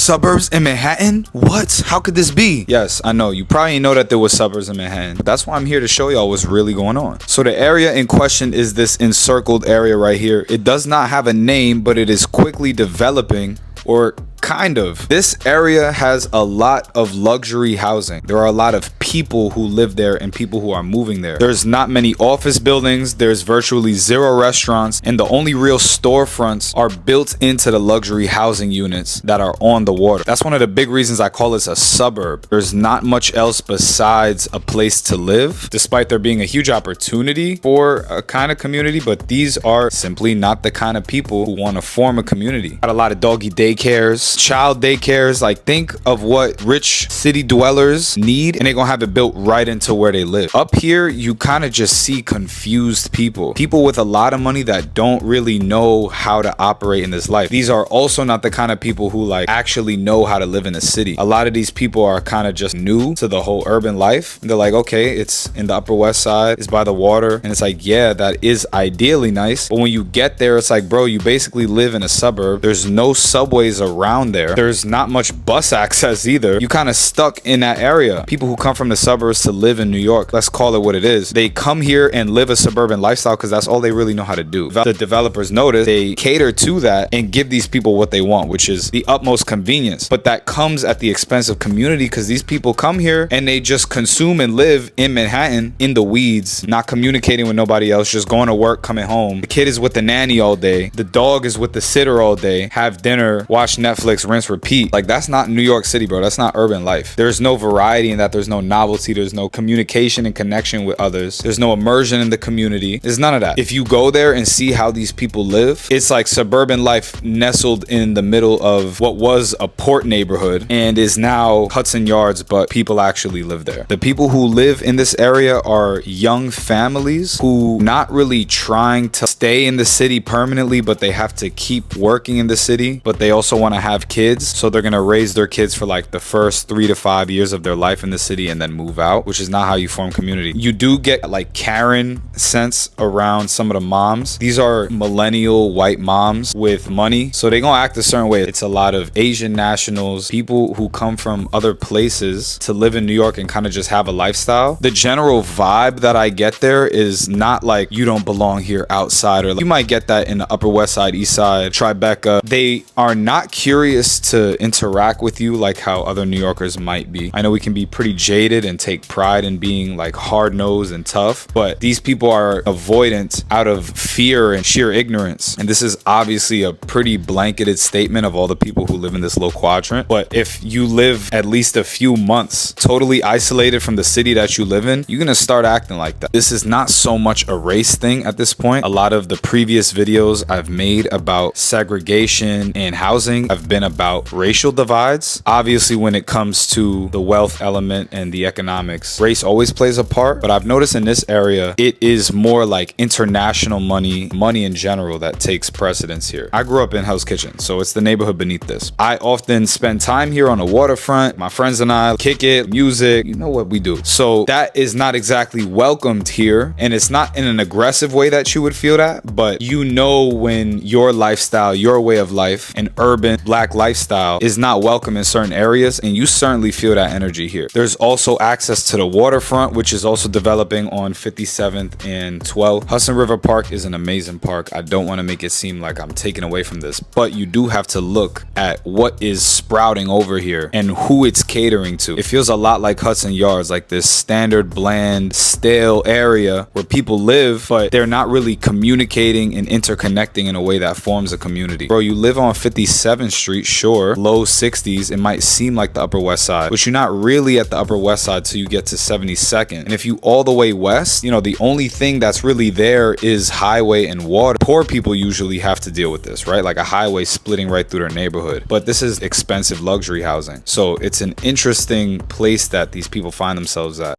suburbs in Manhattan? What? How could this be? Yes, I know. You probably didn't know that there was suburbs in Manhattan. But that's why I'm here to show y'all what's really going on. So the area in question is this encircled area right here. It does not have a name, but it is quickly developing, or kind of. This area has a lot of luxury housing. There are a lot of people who live there and people who are moving there. There's not many office buildings, there's virtually zero restaurants, and the only real storefronts are built into the luxury housing units that are on the water. That's one of the big reasons I call this a suburb. There's not much else besides a place to live, despite there being a huge opportunity for a kind of community, but these are simply not the kind of people who want to form a community. Got a lot of doggy daycares, child daycares. Like, think of what rich city dwellers need, and they're gonna have it built right into where they live. Up here, you kind of just see confused people with a lot of money that don't really know how to operate in this life. These are also not the kind of people who like actually know how to live in a city. A lot of these people are kind of just new to the whole urban life. They're like, okay, it's in the Upper West Side, it's by the water, and it's like, yeah, that is ideally nice, but when you get there, it's like, bro, you basically live in a suburb. There's no subways around there. There's not much bus access either. You kind of stuck in that area. People who come from the suburbs to live in New York, let's call it what it is, they come here and live a suburban lifestyle because that's all they really know how to do. The developers notice they cater to that and give these people what they want, which is the utmost convenience, but that comes at the expense of community, because these people come here and they just consume and live in Manhattan in the weeds, not communicating with nobody else, just going to work, coming home. The kid is with the nanny all day, the dog is with the sitter all day, have dinner, watch Netflix, rinse, repeat. Like, that's not New York City, bro. That's not urban life. There's no variety in that. There's no novelty. There's no communication and connection with others. There's no immersion in the community. There's none of that. If you go there and see how these people live, it's like suburban life nestled in the middle of what was a port neighborhood and is now Hudson Yards, but people actually live there. The people who live in this area are young families who not really trying to stay in the city permanently, but they have to keep working in the city, but they also want to have kids, so they're gonna raise their kids for like the first 3 to 5 years of their life in the city and then move out, which is not how you form community. You do get like Karen sense around some of the moms. These are millennial white moms with money, so they gonna act a certain way. It's a lot of Asian nationals, people who come from other places to live in New York and kind of just have a lifestyle. The general vibe that I get there is not like you don't belong here, outsider. You might get that in the Upper West Side, East Side, Tribeca. They are not curious to interact with you like how other New Yorkers might be. I know we can be pretty jaded and take pride in being like hard-nosed and tough, but these people are avoidant out of fear and sheer ignorance. And this is obviously a pretty blanketed statement of all the people who live in this low quadrant. But if you live at least a few months totally isolated from the city that you live in, you're gonna start acting like that. This is not so much a race thing at this point. A lot of the previous videos I've made about segregation and housing have been about racial divides. Obviously, when it comes to the wealth element and the economics, race always plays a part, but I've noticed in this area, it is more like international money in general that takes precedence here. I grew up in Hell's Kitchen, so it's the neighborhood beneath this. I often spend time here on the waterfront. My friends and I kick it, music, you know what we do. So that is not exactly welcomed here, and it's not in an aggressive way that you would feel that, but you know when your lifestyle, your way of life, an urban black lifestyle is not welcome in certain areas, and you certainly feel that energy here. There's also access to the waterfront, which is also developing on 57th and 12th. Hudson River Park is an amazing park. I don't want to make it seem like I'm taking away from this, but you do have to look at what is sprouting over here and who it's catering to. It feels a lot like Hudson Yards, like this standard, bland, stale area where people live, but they're not really communicating and interconnecting in a way that forms a community. Bro, you live on 57th Street, sure, low 60s, it might seem like the Upper West Side, but you're not really at the Upper West Side till you get to 72nd. And if you all the way west, you know, the only thing that's really there is highway and water. Poor people usually have to deal with this, right? Like a highway splitting right through their neighborhood. But this is expensive luxury housing. So it's an interesting place that these people find themselves at.